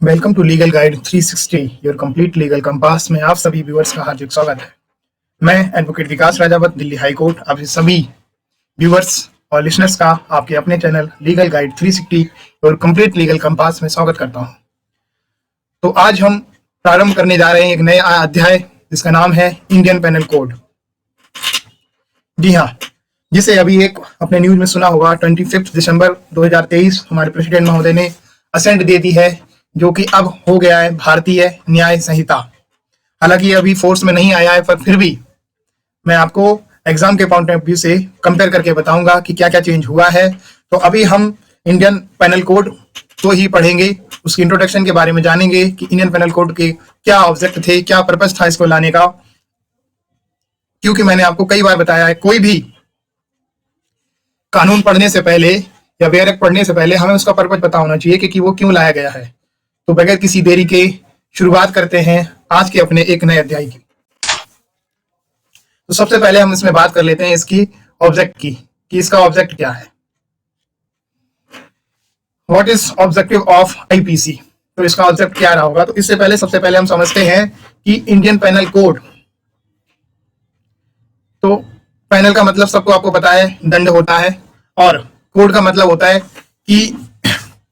Welcome to legal guide 360 your complete legal compass में आप सभी व्यूअर्स का हार्दिक स्वागत है। मैं advocate Vikas Rajawat, Delhi high court, आप सभी व्यूअर्स और लिसनर्स का आपके अपने channel legal guide 360 your complete legal compass में स्वागत करता हूं। तो आज हम प्रारंभ करने जा रहे हैं एक नया अध्याय जिसका नाम है इंडियन पेनल कोड। जी हाँ, जिसे अभी एक अपने न्यूज में सुना होगा, 25 दिसंबर 2023 हमारे प्रेसिडेंट महोदय ने असेंट दे दी है, जो कि अब हो गया है भारतीय न्याय संहिता। हालांकि अभी फोर्स में नहीं आया है, पर फिर भी मैं आपको एग्जाम के पॉइंट ऑफ व्यू से कंपेयर करके बताऊंगा कि क्या क्या चेंज हुआ है। तो अभी हम इंडियन पेनल कोड को ही पढ़ेंगे, उसकी इंट्रोडक्शन के बारे में जानेंगे कि इंडियन पेनल कोड के क्या ऑब्जेक्ट थे, क्या पर्पस था इसको लाने का। क्योंकि मैंने आपको कई बार बताया है, कोई भी कानून पढ़ने से पहले या वेयर एक्ट पढ़ने से पहले हमें उसका पर्पस पता होना चाहिए कि वो क्यों लाया गया है। तो बगैर किसी देरी के शुरुआत करते हैं आज के अपने एक नए अध्याय की। तो सबसे पहले हम इसमें बात कर लेते हैं इसकी ऑब्जेक्ट की, कि इसका ऑब्जेक्ट क्या है। What is objective of IPC? तो इसका ऑब्जेक्ट क्या रहा होगा? तो इससे पहले सबसे पहले हम समझते हैं कि इंडियन पेनल कोड, तो पेनल का मतलब सबको आपको पता है, दंड होता है, और कोड का मतलब होता है कि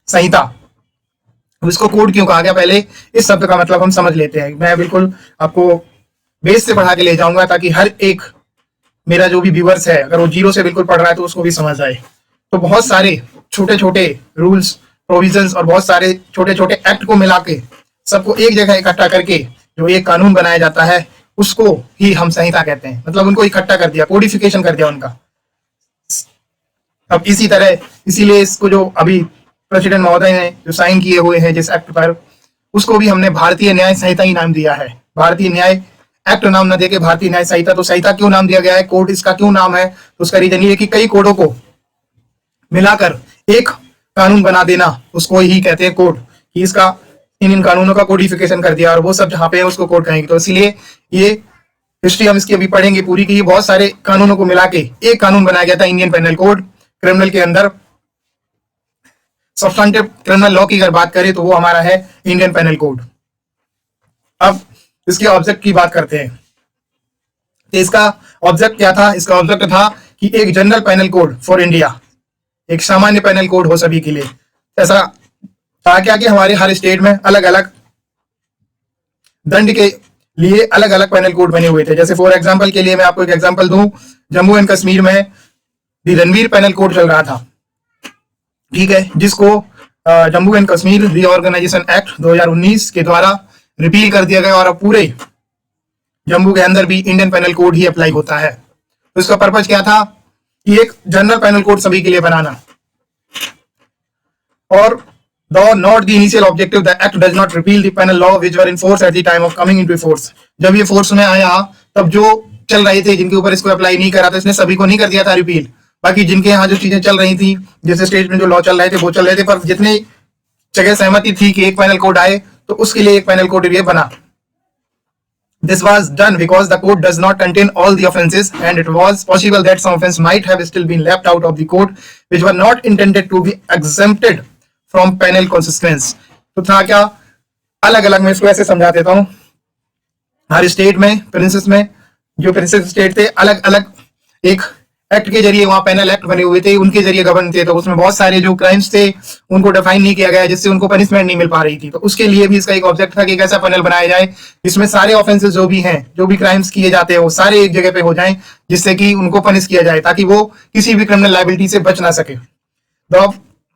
संहिता। इसको कोड क्यों कहा गया, पहले इस शब्द का मतलब हम समझ लेते हैं। मैं बिल्कुल आपको बेस से पढ़ा के ले जाऊंगा ताकि हर एक मेरा जो भी व्यूअर्स है, अगर वो जीरो से बिल्कुल पढ़ रहा है तो उसको भी समझ आए। तो बहुत सारे छोटे छोटे रूल्स, प्रोविजंस और बहुत सारे छोटे छोटे एक्ट को मिला के सबको एक जगह इकट्ठा करके जो एक कानून बनाया जाता है, उसको ही हम संहिता कहते हैं। मतलब उनको इकट्ठा कर दिया, कोडिफिकेशन कर दिया उनका। अब इसी तरह, इसीलिए इसको जो अभी प्रेसिडेंट महोदय ने जो साइन किए हुए हैं जिस एक्ट पर, उसको भी हमने भारतीय न्याय संहिता ही नाम दिया है। भारतीय न्याय एक्ट नाम न देके भारतीय न्याय संहिता। तो संहिता क्यों नाम दिया गया है, कोड इसका क्यों नाम है? तो उसका रीजन ये है कि कई कोडों को मिलाकर एक कानून बना देना, उसको ही कहते हैं कोड। कि इसका इन कानूनों का कोडिफिकेशन कर दिया और वो सब जहां पे है उसको कोड कहेंगे। तो इसीलिए ये हिस्ट्री हम इसकी अभी पढ़ेंगे पूरी, की बहुत सारे कानूनों को मिला के एक कानून बनाया गया था, इंडियन पेनल कोड। क्रिमिनल के अंदर सब्सटेंटिव क्रिमिनल लॉ की अगर बात करें तो वो हमारा है इंडियन पेनल कोड। अब इसके ऑब्जेक्ट की बात करते हैं। तो इसका ऑब्जेक्ट क्या था? इसका ऑब्जेक्ट था कि एक general penal code for India, एक सामान्य पेनल कोड हो सभी के लिए। ऐसा था क्या कि हमारे हर स्टेट में अलग अलग दंड के लिए अलग अलग पेनल कोड बने हुए थे। जैसे फॉर एग्जांपल के लिए मैं आपको एक एग्जांपल दूं, जम्मू एंड कश्मीर में रणवीर पेनल कोड चल रहा था, ठीक है, जिसको Jammu and Kashmir reorganisation act 2019 के द्वारा रिपील कर दिया गया और अब पूरे जम्मू के अंदर भी इंडियन पेनल कोड ही अप्लाई होता है। तो इसका पर्पज क्या था कि एक जनरल पेनल कोड सभी के लिए बनाना। और though not the initial objective, the act does not repeal the penal law which were in force at the time of coming into force। जब ये फोर्स में आया तब जो चल रहे थे, जिनके ऊपर इसको अप्लाई नहीं करा था, इसने सभी को नहीं कर दिया था रिपील। बाकी जिनके यहाँ जो चीजें चल रही थी, जैसे स्टेट में जो लॉ चल रहे थे वो चल रहे थे, पर जितनी जगह सहमति थी कि एक पेनल कोड आए तो उसके लिए एक पेनल कोड ये बना। This was done because the code does not contain all the offences and it was possible that some offence might have still been left out of the code which were not intended to be exempted from penal consequence। तो था क्या, अलग अलग, मैं इसको ऐसे समझा देता हूँ। हर स्टेट में प्रिंसेस में जो प्रिंसेस स्टेट थे, अलग अलग एक एक्ट के जरिए वहां पेनल एक्ट बने हुए थे, उनके जरिए गवर्न थे। तो उसमें बहुत सारे जो क्राइम्स थे उनको डिफाइन नहीं किया गया, जिससे उनको पनिशमेंट नहीं मिल पा रही थी। तो उसके लिए भी इसका एक ऑब्जेक्ट था कि एक ऐसा पेनल बनाया जाए जिसमें सारे ऑफेंसेस जो भी हैं, जो भी क्राइम्स किए जाते हैं, वो सारे एक जगह पे हो जाएं, जिससे कि उनको पनिश किया जाए, ताकि वो किसी भी क्रिमिनल लायबिलिटी से बच ना सके।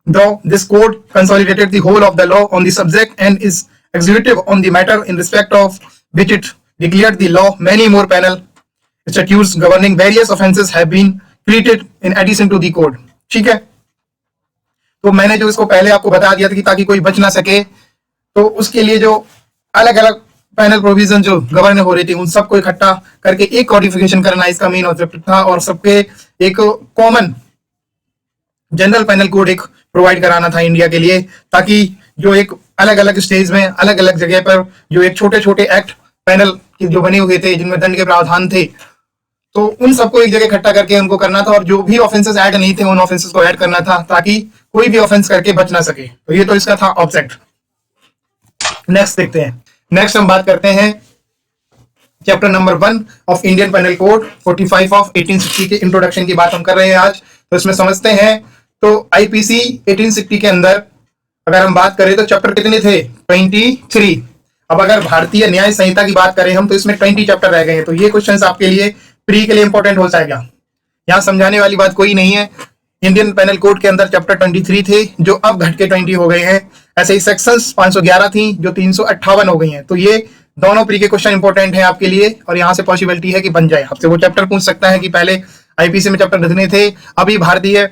Though this code consolidated the whole of the law on the subject and is executive on the matter in respect of which it declared the law, many more penal statutes governing various offences have been created in addition to the code। ठीक है, तो मैंने जो इसको पहले आपको बता दिया था कि ताकि कोई बच ना सके, तो उसके लिए जो अलग अलग पैनल प्रोविजन जो गवर्न हो रही थी, उन सबको इकट्ठा करके एक कोडिफिकेशन करना इसका मेन ऑब्जेक्टिव था, और सबके एक कॉमन जनरल पेनल कोड एक प्रोवाइड कराना था इंडिया के लिए, ताकि जो एक अलग अलग स्टेज में अलग अलग जगह पर जो एक छोटे छोटे एक्ट पैनल के जो बने हुए थे, जिनमें दंड के प्रावधान थे, तो उन सबको एक जगह इकट्ठा करके उनको करना था, और जो भी ऑफेंसेस ऐड नहीं थे उन ऑफेंसेस को ऐड करना था, ताकि कोई भी ऑफेंस करके बच ना सके। तो ये तो इसका था ऑब्जेक्ट। नेक्स्ट देखते हैं। नेक्स्ट हम बात करते हैं chapter number 1 of Indian penal code 45 of 1860 के इंट्रोडक्शन की बात हम कर रहे हैं आज। तो इसमें समझते हैं। तो आईपीसी 1860 के अंदर अगर हम बात करें तो चैप्टर कितने थे? 23। अब अगर भारतीय न्याय संहिता की बात करें हम तो इसमें 20 चैप्टर रह गए हैं। तो ये क्वेश्चंस आपके लिए प्री के लिए इंपॉर्टेंट हो जाएगा। यहाँ समझाने वाली बात कोई नहीं है। इंडियन पेनल कोड के अंदर चैप्टर 23 थे जो अब घट के 20 हो गए हैं। ऐसे ही सेक्शंस 511 थी जो 358 हो गई हैं। तो ये दोनों प्री के क्वेश्चन इंपॉर्टेंट है आपके लिए और यहाँ से पॉसिबिलिटी है कि बन जाए। आपसे वो चैप्टर पूछ सकता है कि पहले आईपीसी में चैप्टर कितने थे, अभी भारतीय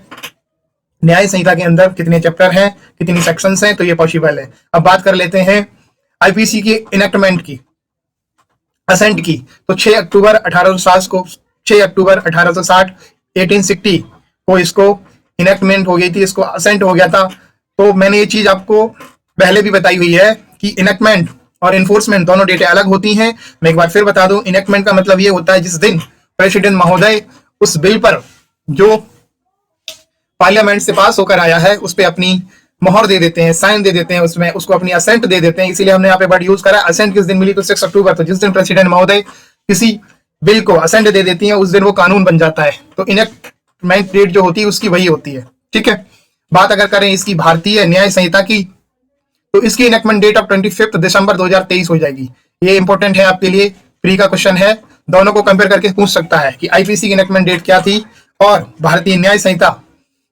न्याय संहिता के अंदर कितने चैप्टर हैं, कितनी सेक्शंस हैं। तो ये पॉसिबल है। अब बात कर लेते हैं आईपीसी की इनेक्टमेंट की, असेंट की। तो 6 अक्टूबर 1860 को 1860 को इसको इनेक्टमेंट हो गई थी, इसको असेंट हो गया था। तो मैंने ये चीज आपको पहले भी बताई हुई है कि इनेक्टमेंट और इन्फोर्समेंट दोनों डेटे अलग होती हैं। मैं एक बार फिर बता दूं, इनेक्टमेंट का मतलब ये होता है जिस दिन प्रेसिडेंट महोदय उस बिल पर जो पार्लियामेंट से पास होकर आया है उस पर अपनी मोहर दे देते हैं, साइन दे देते हैं, उसमें उसको अपनी असेंट दे देते हैं। इसीलिए हमने यहाँ पे वर्ड यूज करा। असेंट किस दिन मिली? तो 6 अक्टूबर। तो जिस दिन प्रेसिडेंट महोदय किसी बिल को असेंट दे देती है उस दिन वो कानून बन जाता है। तो इनेक्टमेंट डेट जो होती है उसकी वही होती है। ठीक है। बात अगर करें इसकी भारतीय न्याय संहिता की तो इसकी इनेक्टमेंट डेट अब 25 दिसंबर 2023 हो जाएगी। ये इंपॉर्टेंट है आपके लिए, प्री का क्वेश्चन है। दोनों को कंपेयर करके पूछ सकता है कि आईपीसी की इनेक्टमेंट डेट क्या थी और भारतीय न्याय संहिता,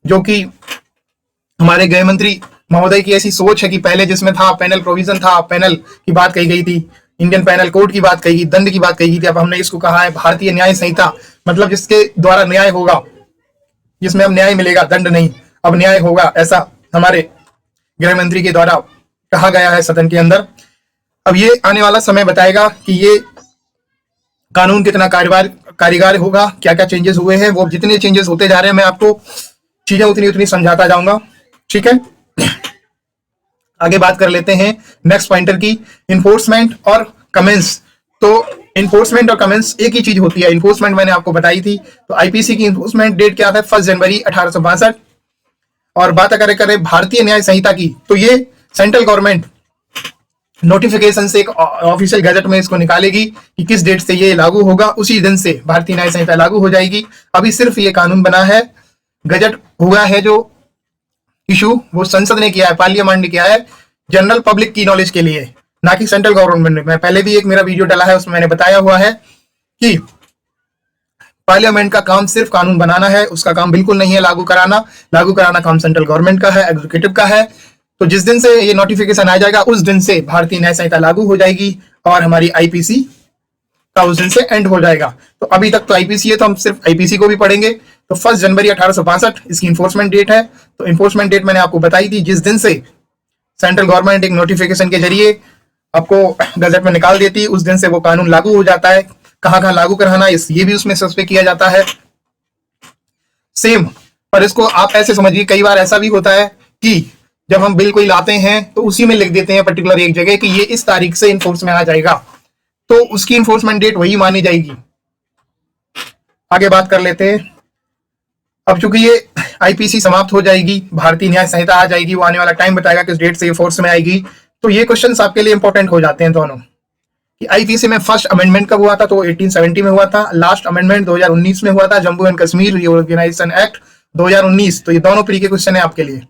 जो कि हमारे गृह मंत्री महोदय की ऐसी सोच है कि पहले जिसमें था पैनल प्रोविजन था, पैनल की बात कही गई थी, इंडियन पैनल कोड की बात कही गई, दंड की बात कही गई थी। अब हमने इसको कहा है भारतीय न्याय संहिता, मतलब जिसके द्वारा न्याय होगा, जिसमें अब न्याय मिलेगा, दंड नहीं, अब न्याय होगा, ऐसा हमारे गृह मंत्री के द्वारा कहा गया है सदन के अंदर। अब ये आने वाला समय बताएगा कि ये कानून कितना कारीगर होगा, क्या क्या चेंजेस हुए हैं। वो जितने चेंजेस होते जा रहे हैं मैं आपको चीजें उतनी उतनी समझाता जाऊंगा। ठीक है। आगे बात कर लेते हैं नेक्स्ट पॉइंटर की, इन्फोर्समेंट और कमेंस। तो इन्फोर्समेंट और कमेंस एक ही चीज होती है। इन्फोर्समेंट मैंने आपको बताई थी। तो आईपीसी की इन्फोर्समेंट डेट क्या था? 1 जनवरी 1862। और बात अगर करें भारतीय न्याय संहिता की तो ये सेंट्रल गवर्नमेंट नोटिफिकेशन से एक ऑफिशियल गजट में इसको निकालेगी कि किस डेट से ये लागू होगा। उसी दिन से भारतीय न्याय संहिता लागू हो जाएगी। अभी सिर्फ ये कानून बना है, गजट हुआ है जो इशू, वो संसद ने किया है, पार्लियामेंट ने किया है, जनरल पब्लिक की नॉलेज के लिए, ना कि सेंट्रल गवर्नमेंट ने। मैं पहले भी एक मेरा वीडियो डाला है उसमें मैंने बताया हुआ है कि पार्लियामेंट का काम सिर्फ कानून बनाना है, उसका काम बिल्कुल नहीं है लागू कराना। लागू कराना काम सेंट्रल गवर्नमेंट का है, एग्जीक्यूटिव का है। तो जिस दिन से ये नोटिफिकेशन आ जाएगा उस दिन से भारतीय न्याय संहिता लागू हो जाएगी और हमारी आईपीसी का उस दिन से एंड हो जाएगा। तो अभी तक तो आईपीसी है तो हम सिर्फ आईपीसी को भी पढ़ेंगे। तो 1 जनवरी 1862 इसकी इन्फोर्समेंट डेट है। तो इन्फोर्समेंट डेट मैंने आपको बताई थी, जिस दिन से सेंट्रल गवर्नमेंट एक नोटिफिकेशन के जरिए आपको गजट में निकाल देती, उस दिन से वो कानून लागू हो जाता है। कहाँ कहाँ लागू कराना ये भी उसमें स्पेसिफाई किया जाता है सेम। पर इसको आप ऐसे समझिए, कई बार ऐसा भी होता है कि जब हम बिल कोई लाते हैं तो उसी में लिख देते हैं पर्टिकुलर एक जगह कि ये इस तारीख से इन्फोर्स में आ जाएगा, तो उसकी इन्फोर्समेंट डेट वही मानी जाएगी। आगे बात कर लेते हैं। अब चूंकि ये आईपीसी समाप्त हो जाएगी, भारतीय न्याय संहिता आ जाएगी, वो आने वाला टाइम बताएगा किस डेट से ये फोर्स में आएगी। तो ये क्वेश्चंस आपके लिए इंपॉर्टेंट हो जाते हैं दोनों कि आईपीसी में फर्स्ट अमेंडमेंट कब हुआ था? तो 1870 में हुआ था। लास्ट अमेंडमेंट 2019 में हुआ था, Jammu and Kashmir reorganisation act 2019। तो ये दोनों प्री के क्वेश्चन है आपके लिए,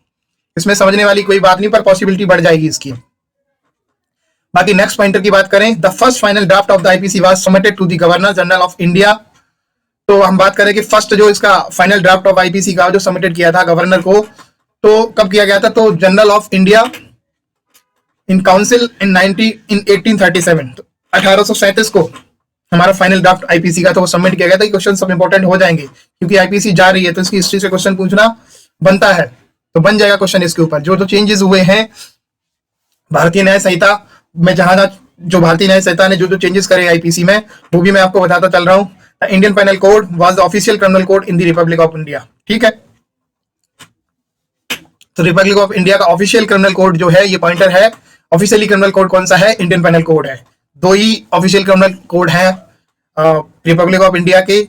इसमें समझने वाली कोई बात नहीं, पर पॉसिबिलिटी बढ़ जाएगी इसकी। बाकी नेक्स्ट पॉइंटर की बात करें, the first final draft of the IPC was submitted to the governor general of India. तो हम बात करें कि फर्स्ट जो इसका फाइनल ड्राफ्ट ऑफ आईपीसी का जो सबमिटेड किया था गवर्नर को, तो कब किया गया था? तो general of India in council in 1837, 1837 को हमारा फाइनल ड्राफ्ट आईपीसी का तो वो सबमिट किया गया था। क्वेश्चन सब इंपॉर्टेंट हो जाएंगे क्योंकि आईपीसी जा रही है तो इसकी हिस्ट्री से क्वेश्चन पूछना बनता है। तो बन जाएगा क्वेश्चन इसके ऊपर। जो चेंजेस हुए हैं भारतीय न्याय संहिता में, जहां जो भारतीय न्याय संहिता ने जो चेंजेस करे आईपीसी में, वो भी मैं आपको बताता चल रहा हूं। Indian penal code was the official criminal code in the republic of India. ठीक है। तो रिपब्लिक ऑफ इंडिया का ऑफिशियल क्रिमिनल कोड जो है, ये पॉइंटर है। ऑफिशियली क्रिमिनल कोड कौन सा है? इंडियन पेनल कोड है। दो ही ऑफिशियल क्रिमिनल कोड है रिपब्लिक ऑफ इंडिया के।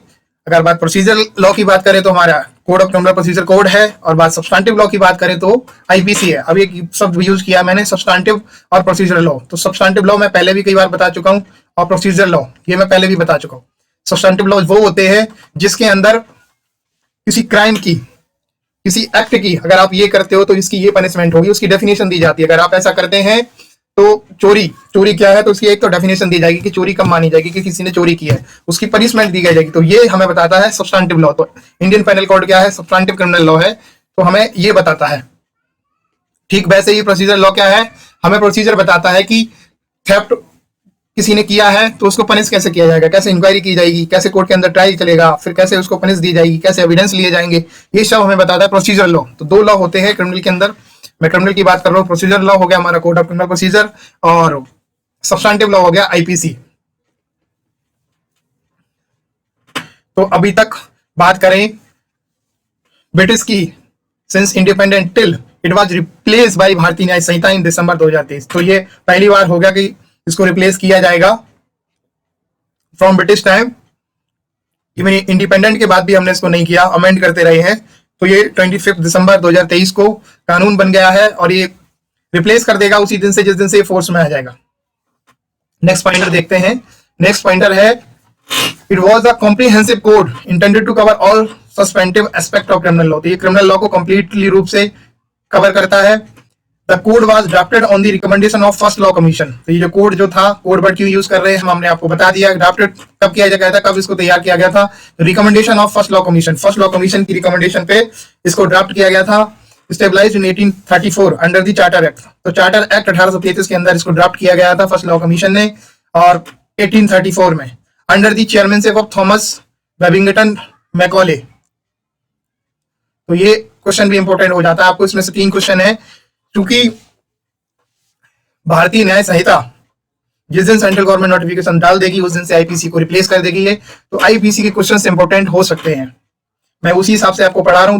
अगर बात प्रोसीजर लॉ की बात करें तो हमारा code of criminal procedure code है, और बात सब्सटेंटिव लॉ की बात करें तो आईपीसी है। अब ये शब्द यूज किया मैंने, सब्सटेंटिव और प्रोसीजरल लॉ। तो सब्सटेंटिव लॉ मैं पहले भी कई बार बता चुका हूं, और प्रोसीजर लॉ ये मैं पहले भी बता चुका हूं। सब्सटेंटिव लॉ वो होते हैं जिसके अंदर किसी क्राइम की, किसी एक्ट की, अगर आप ये करते हो तो इसकी ये पनिशमेंट होगी, उसकी डेफिनेशन दी जाती है। अगर आप ऐसा करते हैं तो चोरी क्या है, तो उसकी एक तो डेफिनेशन दी जाएगी कि चोरी कब मानी जाएगी, कि किसी ने चोरी की है, उसकी पनिशमेंट दी जाएगी। तो ये हमें बताता है सब्सटेंटिव लॉ। तो इंडियन पेनल कोड क्या है, सब्सटेंटिव क्रिमिनल लॉ है, तो हमें ये बताता है। ठीक वैसे ही प्रोसीजर लॉ क्या है, हमें प्रोसीजर बताता है कि थेफ्ट किसी ने किया है तो उसको पनिश कैसे किया जाएगा, कैसे इंक्वायरी की जाएगी, कैसे कोर्ट के अंदर ट्रायल चलेगा, फिर कैसे उसको पनिश दी जाएगी, कैसे एविडेंस लिए जाएंगे, ये सब हमें बताता है प्रोसीजर लॉ। तो दो लॉ होते हैं क्रिमिनल के अंदर, मैं क्रिमिनल की बात कर रहा हूँ। प्रोसीजर लॉ हो गया हमारा कोड ऑफ क्रिमिनल प्रोसीजर, और सब्सटेंटिव लॉ हो गया आईपीसी। तो अभी तक बात करें ब्रिटिश की, since independent till it was replace by भारतीय न्याय संहिता इन दिसंबर 2023। तो ये पहली बार हो गया कि इसको रिप्लेस किया जाएगा from British time. Even independent के बाद भी हमने इसको नहीं किया, अमेंड करते रहे हैं। तो ये 25 दिसंबर 2023 को कानून बन गया है, और ये रिप्लेस कर देगा उसी दिन से जिस दिन से ये फोर्स में आ जाएगा। नेक्स्ट पॉइंटर देखते हैं। नेक्स्ट पॉइंटर है, it was a comprehensive code intended to cover all suspensive aspect of criminal law. तो ये क्रिमिनल लॉ को कंप्लीटली रूप से कवर करता है। The code was drafted on the recommendation of first law commission. तो ये जो कोड जो था, कोड वर्ड क्यों यूज कर रहे हैं हमने आपको बता दिया। ड्राफ्टेड कब किया गया था, कब इसको तैयार किया गया था, recommendation of first law commission. First law commission की रिकमेंडेशन पे इसको ड्राफ्ट किया गया था। Stabilised in 1834 under the charter act. तो चार्टर एक्ट 1833 के अंदर इसको ड्राफ्ट किया गया था फर्स्ट लॉ कमीशन ने, और 1834 में under the chairmanship of Thomas Babington Macaulay. तो ये क्वेश्चन भी इंपॉर्टेंट हो जाता है आपको। इसमें से 3 क्वेश्चन है, क्योंकि भारतीय न्याय संहिता जिस दिन सेंट्रल गवर्नमेंट नोटिफिकेशन डाल देगी उस दिन से आईपीसी को रिप्लेस कर देगी है। तो आईपीसी के क्वेश्चंस इंपॉर्टेंट हो सकते हैं, मैं उसी हिसाब से आपको पढ़ा रहा हूं।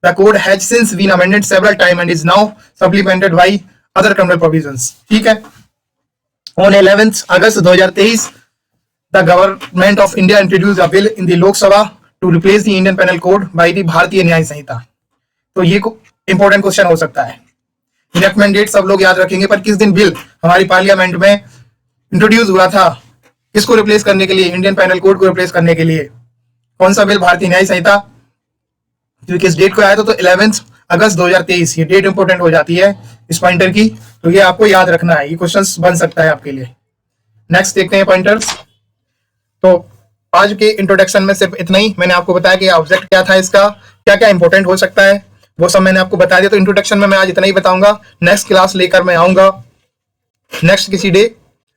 The code has since been amended several time and is now supplemented by other criminal provisions. ठीक है। On 11 August 2023 the government of India introduced a bill in the Lok Sabha to replace the Indian penal code by the Bharatiya Nyaya संहिता। तो ये important question हो सकता है। Enactment date सब लोग याद रखेंगे, पर किस दिन बिल हमारी पार्लियामेंट में इंट्रोड्यूस हुआ था, किसको रिप्लेस करने के लिए, इंडियन पेनल कोड को रिप्लेस करने के लिए, कौन सा बिल, भारतीय न्याय संहिता, किस डेट को आया था, तो 11 अगस्त 2023। ये डेट इंपॉर्टेंट हो जाती है इस पॉइंटर की, तो ये आपको याद रखना है, ये क्वेश्चन बन सकता है आपके लिए। नेक्स्ट देखते हैं पॉइंटर्स। तो आज के इंट्रोडक्शन में सिर्फ इतना ही। मैंने आपको बताया कि ऑब्जेक्ट क्या था इसका, क्या क्या इंपॉर्टेंट हो सकता है, वो सब मैंने आपको बता दिया। तो इंट्रोडक्शन में मैं आज इतना ही बताऊंगा। नेक्स्ट क्लास लेकर मैं आऊंगा नेक्स्ट किसी डे।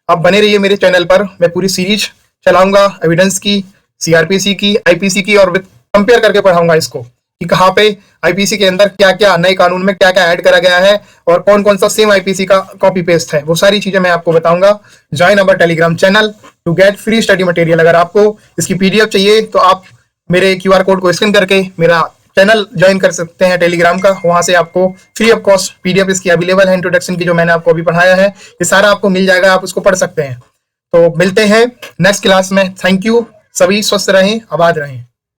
आप बने रहिए मेरे चैनल पर, मैं पूरी सीरीज चलाऊंगा एविडेंस की, सीआरपीसी की, आईपीसी की, और कंपेयर करके पढ़ाऊंगा इसको कि कहाँ पे आईपीसी के अंदर क्या क्या नए कानून में क्या क्या ऐड करा गया है, और कौन कौन सा सेम आईपीसी का कॉपी पेस्ट है, वो सारी चीजें मैं आपको बताऊंगा। Join our Telegram channel to get free study material. अगर आपको इसकी पीडीएफ चाहिए तो आप मेरे क्यूआर कोड को स्कैन करके मेरा चैनल ज्वाइन कर सकते हैं टेलीग्राम का। वहां से आपको फ्री ऑफ कॉस्ट पीडीएफ इसकी अवेलेबल है, इंट्रोडक्शन की, जो मैंने आपको अभी पढ़ाया है, ये सारा आपको मिल जाएगा, आप उसको पढ़ सकते हैं। तो मिलते हैं नेक्स्ट क्लास में। Thank you. सभी स्वस्थ रहें, आबाद रहें।